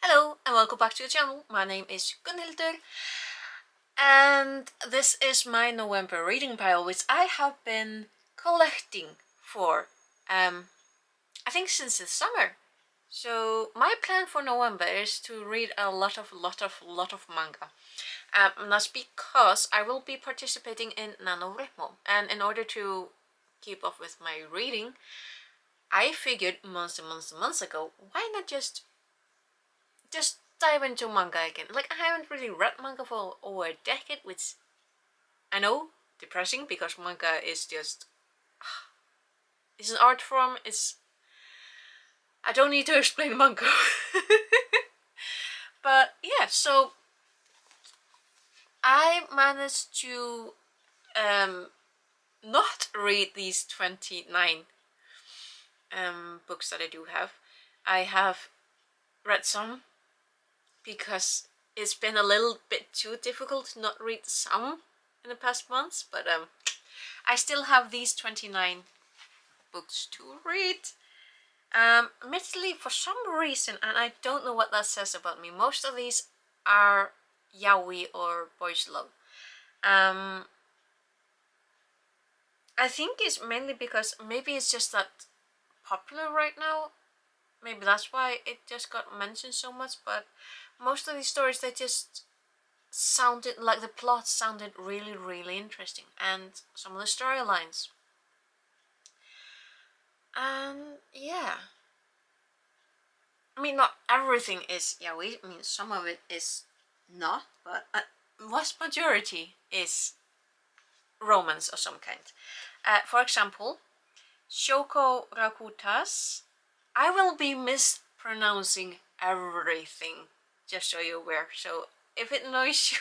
Hello and welcome back to the channel. My name is Gunhildur and this is my November reading pile, which I have been collecting for I think since the summer. So my plan for November is to read a lot of manga. And that's because I will be participating in NaNoWriMo, and in order to keep up with my reading, I figured months and months ago, why not just dive into manga again. Like, I haven't really read manga for over a decade, which I know, depressing, because manga is just it's an art form. I don't need to explain manga. But yeah, so I managed to not read these 29 books that I do have. I have read some because it's been a little bit too difficult to not read some in the past months, but I still have these 29 books to read. Admittedly, for some reason, and I don't know what that says about me, most of these are yaoi or boys love. I think it's mainly because maybe it's just that popular right now. Maybe that's why it just got mentioned so much, but most of these stories, they just sounded like the plot sounded really interesting, and some of the storylines. And yeah, I mean, not everything is yaoi. I mean, some of it is not, but vast majority is romance of some kind. For example, Shoko Rakuta's. I will be mispronouncing everything, just so you're aware. So if it annoys you,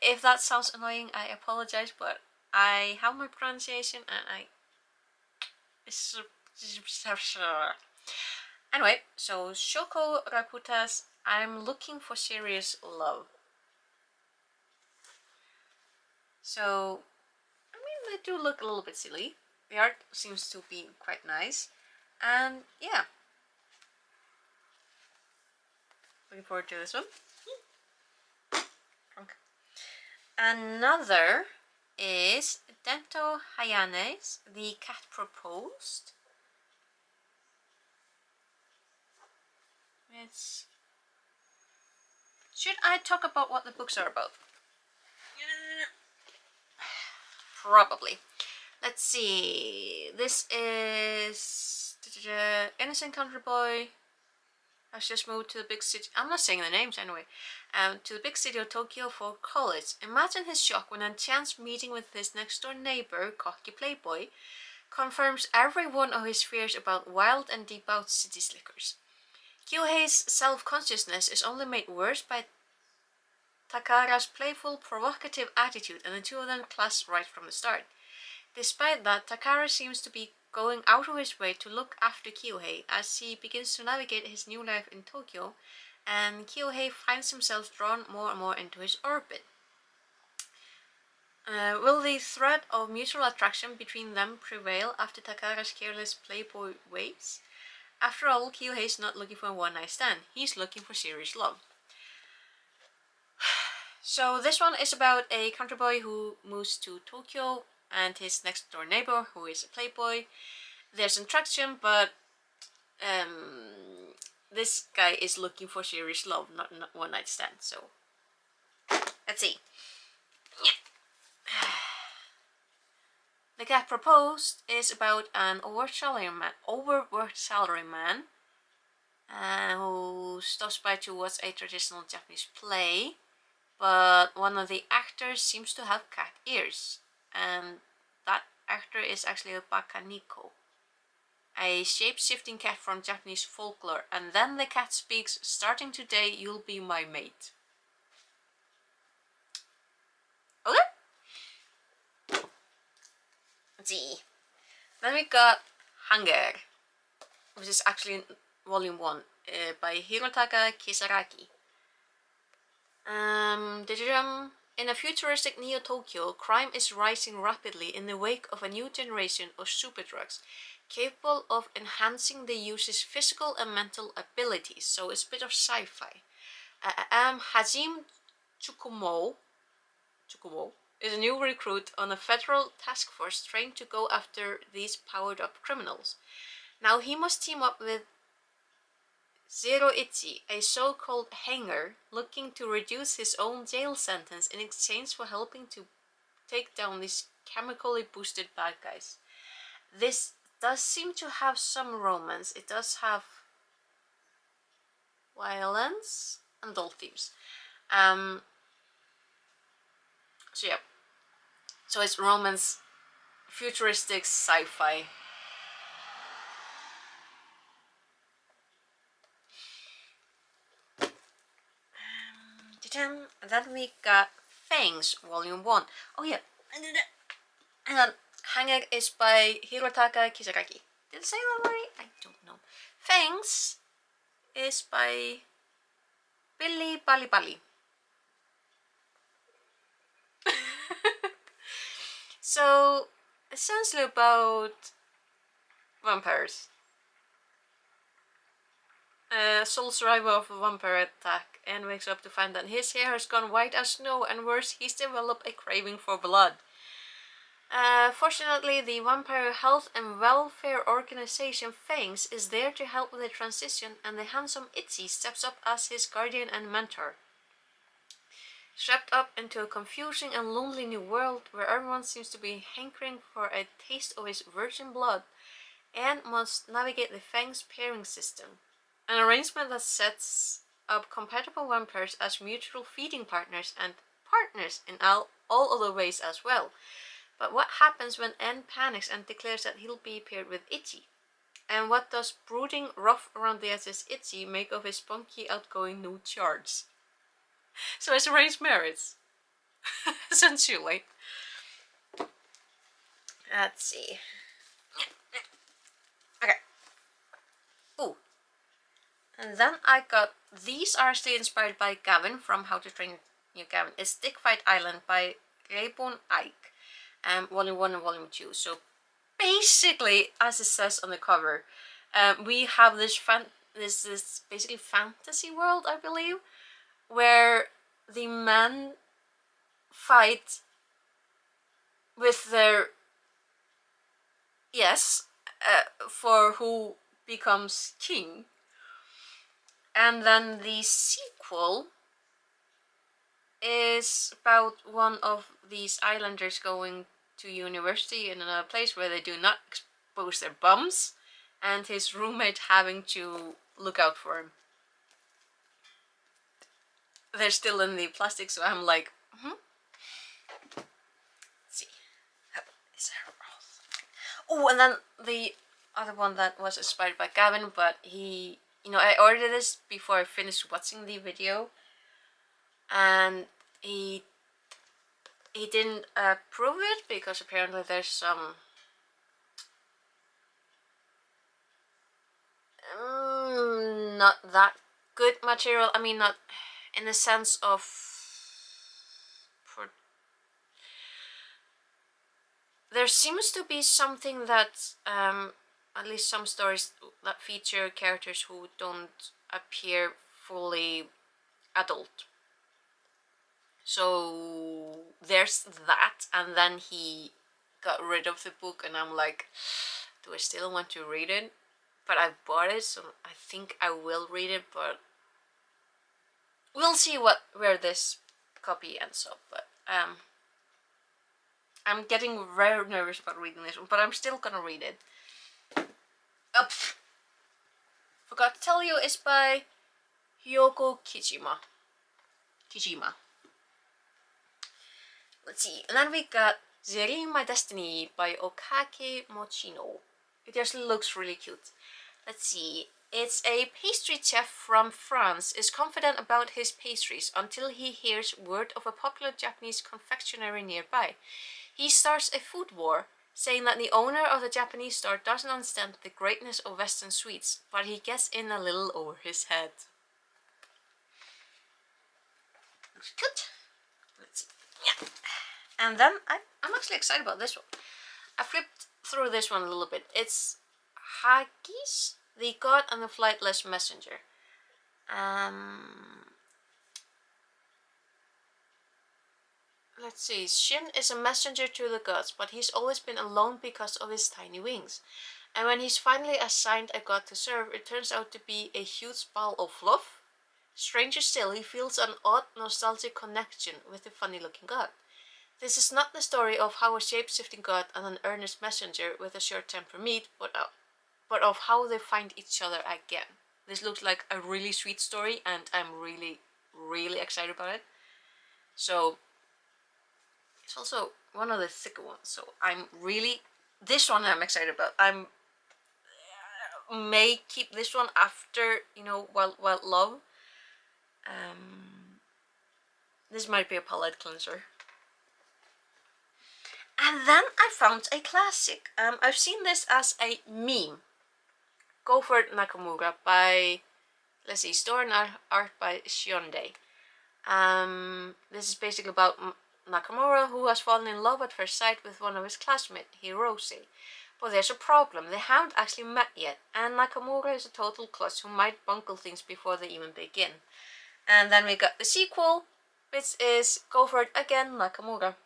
if that sounds annoying, I apologize, but I have my pronunciation and Anyway, so Shoko Rakuta's I'm Looking for Serious Love. So, I mean, they do look a little bit silly. The art seems to be quite nice. And yeah, looking forward to this one. Okay. Another is Dento Hayane's The Cat Proposed. Should I talk about what the books are about? Probably. Let's see. This is innocent country boy has just moved to the big city. I'm not saying the names anyway. To the big city of Tokyo for college. Imagine his shock when a chance meeting with his next door neighbor, cocky playboy, confirms every one of his fears about wild and devout city slickers. Kyohei's self-consciousness is only made worse by Takara's playful, provocative attitude, and the two of them clash right from the start. Despite that, Takara seems to be going out of his way to look after Kyohei as he begins to navigate his new life in Tokyo, and Kyohei finds himself drawn more and more into his orbit. Will the thread of mutual attraction between them prevail after Takara's careless playboy ways? After all, Kyohei is not looking for a one-night stand, he's looking for serious love. So this one is about a country boy who moves to Tokyo and his next door neighbor who is a playboy. There's attraction, but this guy is looking for serious love, not one night stand. So let's see. The Cat Proposed is about an overworked salaryman who stops by to watch a traditional Japanese play, but one of the actors seems to have cat ears, and that actor is actually a bakaniko, a shape-shifting cat from Japanese folklore. And then the cat speaks, "Starting today, you'll be my mate." Okay? Let's see. Then we got Hunger, which is actually volume 1, by Hirotaka Kisaragi. In a futuristic Neo-Tokyo, crime is rising rapidly in the wake of a new generation of super drugs, capable of enhancing the user's physical and mental abilities. So it's a bit of sci-fi. Hajime Tsukumo is a new recruit on a federal task force trained to go after these powered-up criminals. Now he must team up with Zero Ichi, a so-called hanger, looking to reduce his own jail sentence in exchange for helping to take down these chemically boosted bad guys. This does seem to have some romance. It does have violence and adult themes. So yeah. So it's romance, futuristic sci-fi. And then we got Fangs, Volume 1. Oh yeah, hang on. Hanger is by Hirotaka Kisaragi. Did I say that right? I don't know. Fangs is by Billy Bali Bali. So, essentially about vampires. A sole survivor of a vampire attack and wakes up to find that his hair has gone white as snow, and worse, he's developed a craving for blood. Fortunately, the Vampire Health and Welfare Organization Fangs is there to help with the transition, and the handsome Itzy steps up as his guardian and mentor. Swept up into a confusing and lonely new world where everyone seems to be hankering for a taste of his virgin blood, and must navigate the Fangs pairing system, an arrangement that sets up compatible vampires as mutual feeding partners and partners in all other ways as well. But what happens when N panics and declares that he'll be paired with Itchy? And what does brooding, rough around the edges Itchy make of his spunky, outgoing new charge? So it's arranged marriage, essentially. Let's see. Okay. Ooh. And then I got, these are still inspired by Gavin from How to Train Your Gavin. It's Stick Fight Island by Raybone Ike, Volume 1 and Volume 2. So basically, as it says on the cover, we have this basically fantasy world, I believe, where the men fight with their, for who becomes king. And then the sequel is about one of these islanders going to university in another place where they do not expose their bums, and his roommate having to look out for him. They're still in the plastic, so I'm like, Let's see. Oh, and then the other one that was inspired by Gavin, but he, I ordered this before I finished watching the video, and he didn't approve it because apparently there's some not that good material. I mean, not in the sense of there seems to be something that at least some stories that feature characters who don't appear fully adult. So there's that, and then he got rid of the book, and I'm like, do I still want to read it? But I bought it, so I think I will read it, but we'll see where this copy ends up. But I'm getting very nervous about reading this one, but I'm still gonna read it. Forgot to tell you, it's by Hyoko Kijima. Let's see, and then we got Zeri My Destiny by Okake Mochino. It just looks really cute. Let's see, it's a pastry chef from France is confident about his pastries until he hears word of a popular Japanese confectionery nearby. He starts a food war, saying that the owner of the Japanese store doesn't understand the greatness of Western sweets, but he gets in a little over his head. Looks good. Let's see. yeah. And then I'm actually excited about this one. I flipped through this one a little bit. It's Haggis, the God and the Flightless Messenger. Let's see. Shin is a messenger to the gods, but he's always been alone because of his tiny wings. And when he's finally assigned a god to serve, it turns out to be a huge ball of fluff. Stranger still, he feels an odd, nostalgic connection with the funny-looking god. This is not the story of how a shape-shifting god and an earnest messenger with a short temper meet, but of how they find each other again. This looks like a really sweet story, and I'm really, really excited about it. So, it's also one of the thicker ones, so this one I'm excited about. May keep this one after, Wild Love. This might be a palette cleanser. And then I found a classic. I've seen this as a meme. Go for It Nakamura by, let's see, story and art by Shionde. This is basically about Nakamura, who has fallen in love at first sight with one of his classmates, Hirose. But there's a problem, they haven't actually met yet, and Nakamura is a total klutz who might bungle things before they even begin. And then we got the sequel, which is Go For It Again, Nakamura.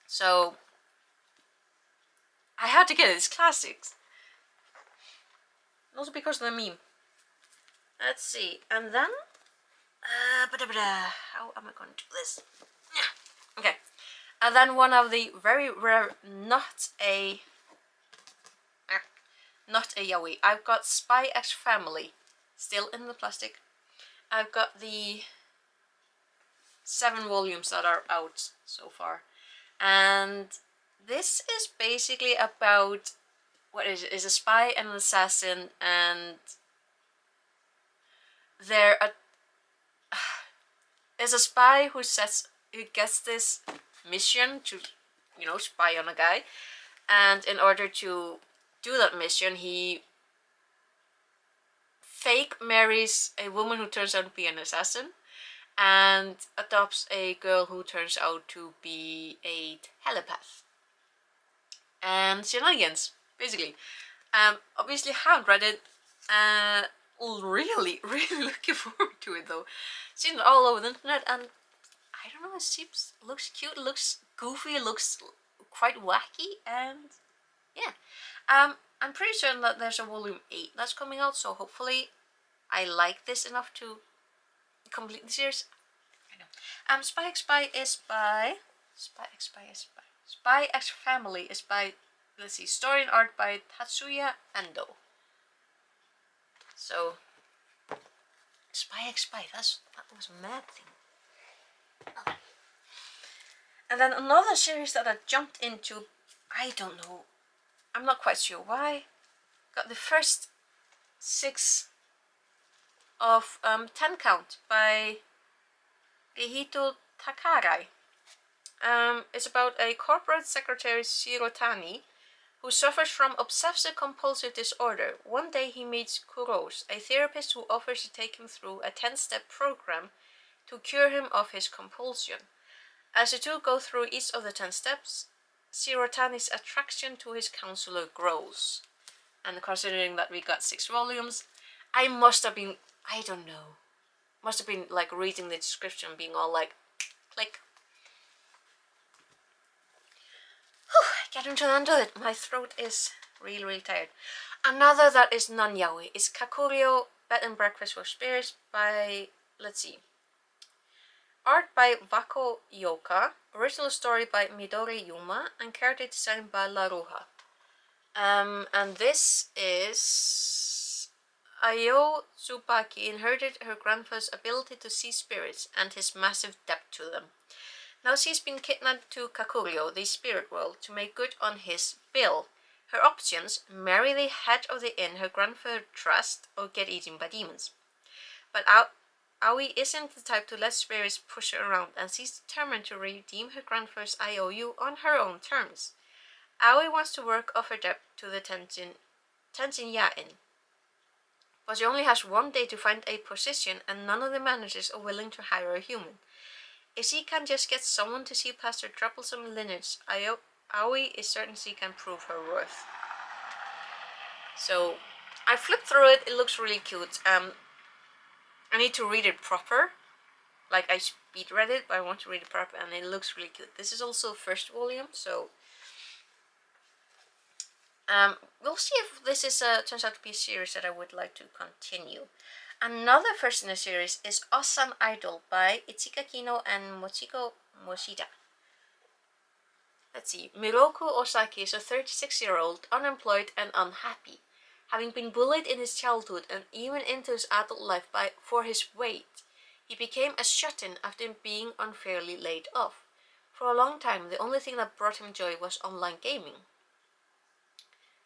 So, I had to get it, it's classics. Also because of the meme. Let's see, and then, how am I going to do this? Yeah. Okay, and then one of the very rare, not a yaoi. I've got Spy X Family, still in the plastic. I've got the 7 volumes that are out so far, and this is basically about what is a spy and an assassin, and there's a spy who gets this mission to, spy on a guy, and in order to do that mission, he fake marries a woman who turns out to be an assassin, and adopts a girl who turns out to be a telepath. And shenanigans, basically. Obviously haven't read it. Really, really looking forward to it though. Seen it all over the internet, and I don't know, it looks cute, looks goofy, looks quite wacky, and yeah. I'm pretty certain that there's a volume 8 that's coming out, so hopefully I like this enough to complete the series. I know. Spy X Family is by, let's see, story and art by Tatsuya Endo. So, Spy X Spy, that was a mad thing. Okay. And then another series that I jumped into, I don't know, I'm not quite sure why. Got the first 6 of 10 Count by Gehito Takarai. It's about a corporate secretary, Shirotani, who suffers from obsessive-compulsive disorder. One day he meets Kuros, a therapist who offers to take him through a 10-step program to cure him of his compulsion. As the two go through each of the 10 steps, Shirotani's attraction to his counselor grows. And considering that we got 6 volumes, I must have been, I don't know, must have been like reading the description being all like, click. Whew, getting to the end of it. My throat is really, really tired. Another that is non-yaoi is Kakurio Bed and Breakfast for Spirits by, let's see, art by Wako Yoka, original story by Midori Yuma, and character design by Laruha. And this is Ayo Tsubaki inherited her grandfather's ability to see spirits and his massive debt to them. Now she's been kidnapped to Kakurio, the spirit world, to make good on his bill. Her options: marry the head of the inn her grandfather trusts, or get eaten by demons. But Aoi isn't the type to let spirits push her around, and she's determined to redeem her grandfather's IOU on her own terms. Aoi wants to work off her debt to the Tenshin-ya Inn, but she only has one day to find a position, and none of the managers are willing to hire a human. If she can just get someone to see past her troublesome lineage, Aoi is certain she can prove her worth. So I flipped through it. It looks really cute. I need to read it proper. Like, I speed read it, but I want to read it proper, and it looks really cute. This is also first volume, so we'll see if this is turns out to be a series that I would like to continue. Another first in the series is Osan Idol by Ichika Kino and Mochiko Moshida. Let's see. Miroku Osaki is a 36-year-old, unemployed and unhappy, having been bullied in his childhood and even into his adult life for his weight. He became a shut-in after being unfairly laid off. For a long time, the only thing that brought him joy was online gaming.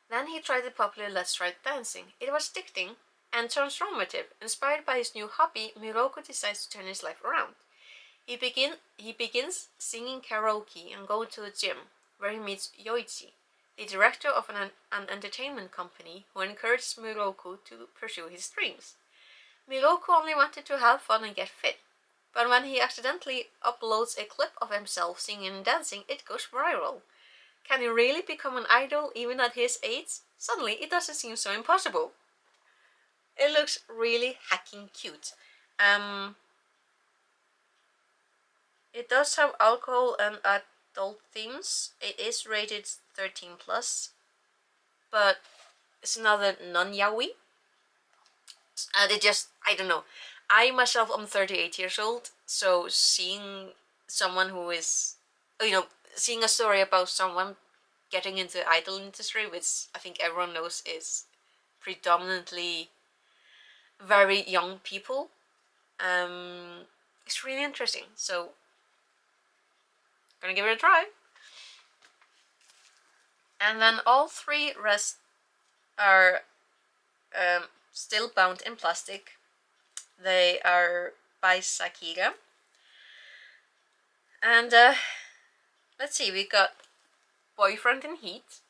Then he tried the popular Let's Try Dancing. It was addicting and transformative. Inspired by his new hobby, Miroku decides to turn his life around. He begins singing karaoke and going to the gym, where he meets Yoichi, the director of an entertainment company, who encourages Miroku to pursue his dreams. Miroku only wanted to have fun and get fit, but when he accidentally uploads a clip of himself singing and dancing, it goes viral. Can he really become an idol even at his age? Suddenly, it doesn't seem so impossible. It looks really hacking cute. It does have alcohol and adult themes. It is rated 13 plus, but it's another non-yaoi. And I don't know. I myself am 38 years old, so seeing someone who is, seeing a story about someone getting into the idol industry, which I think everyone knows is predominantly very young people, it's really interesting. So gonna give it a try. And then all three rest are still bound in plastic. They are by Sakira. And let's see, we got Boyfriend in Heat,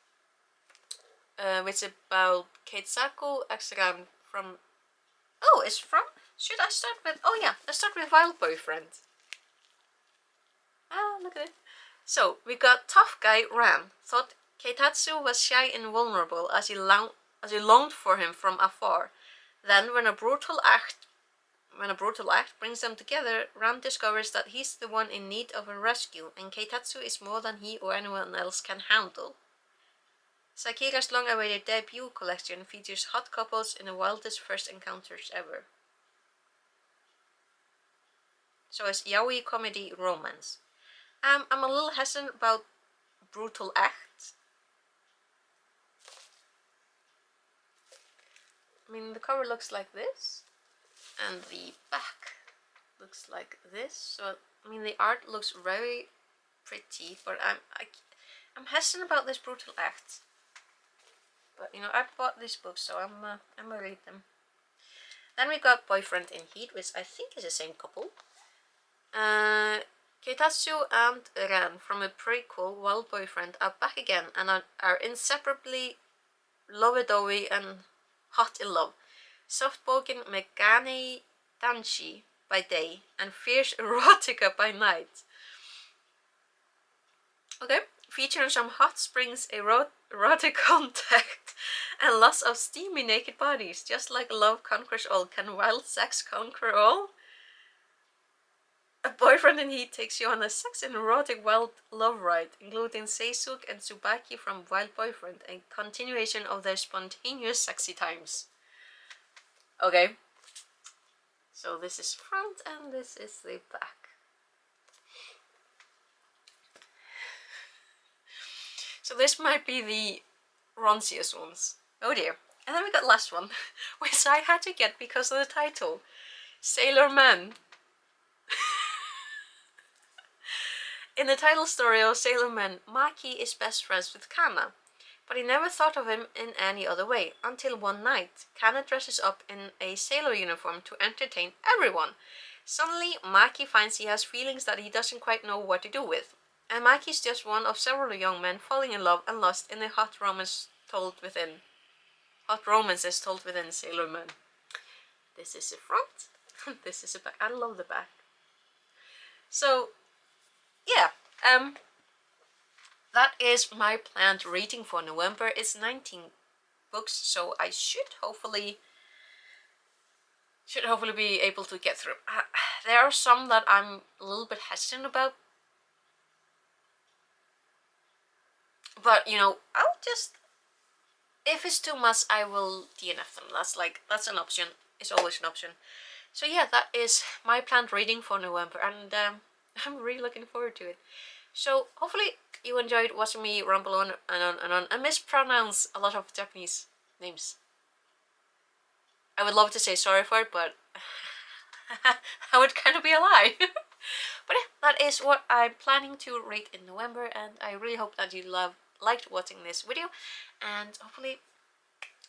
which is about Keitsaku Aksaran from... Oh, it's from... Should I start with... Oh yeah, let's start with Wild Boyfriend. Ah, look at it. So, we got Tough Guy Ran. Thought Keitatsu was shy and vulnerable as he longed for him from afar. Then, when a brutal act brings them together, Ran discovers that he's the one in need of a rescue, and Keitatsu is more than he or anyone else can handle. Sakira's long-awaited debut collection features hot couples in the wildest first encounters ever. So it's yaoi comedy romance. I'm a little hesitant about brutal acts. I mean, the cover looks like this, and the back looks like this. So I mean, the art looks very pretty, but I'm hesitant about this brutal act. But I bought this book, so I'm gonna read them. Then we got Boyfriend in Heat, which I think is the same couple. Keitatsu and Ren from a prequel, Wild Boyfriend, are back again and are inseparably lovey-dovey and hot in love. Soft-spoken Megane Danshi by day and fierce erotica by night. Okay, featuring some hot springs, erotic contact, and lots of steamy naked bodies. Just like love conquers all, can wild sex conquer all? A Boyfriend in Heat takes you on a sex and erotic wild love ride, including Seisuk and Tsubaki from Wild Boyfriend, a continuation of their spontaneous sexy times. Okay, so this is front and this is the back. So this might be the ranciest ones. Oh dear. And then we got the last one, which I had to get because of the title. Sailor Man. In the title story of Sailor Man, Maki is best friends with Kana, but he never thought of him in any other way, until one night, Kana dresses up in a sailor uniform to entertain everyone. Suddenly, Maki finds he has feelings that he doesn't quite know what to do with, and Maki is just one of several young men falling in love and lost in a hot romances told within Sailor Man. This is the front, this is the back. I love the back. So yeah, that is my planned reading for November. It's 19 books, so I should hopefully be able to get through. There are some that I'm a little bit hesitant about, but you know, I'll just, if it's too much, I will DNF them. That's an option. It's always an option. So yeah, that is my planned reading for November, and I'm really looking forward to it. So hopefully you enjoyed watching me ramble on and on and on and mispronounce a lot of Japanese names. I would love to say sorry for it, but that would kind of be a lie. But yeah, that is what I'm planning to read in November, and I really hope that you liked watching this video, and hopefully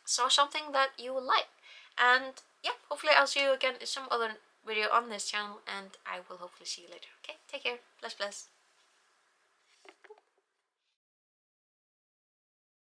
saw something that you will like. And yeah, hopefully I'll see you again in some other video on this channel, and I will hopefully see you later. Okay, take care. Bless, bless.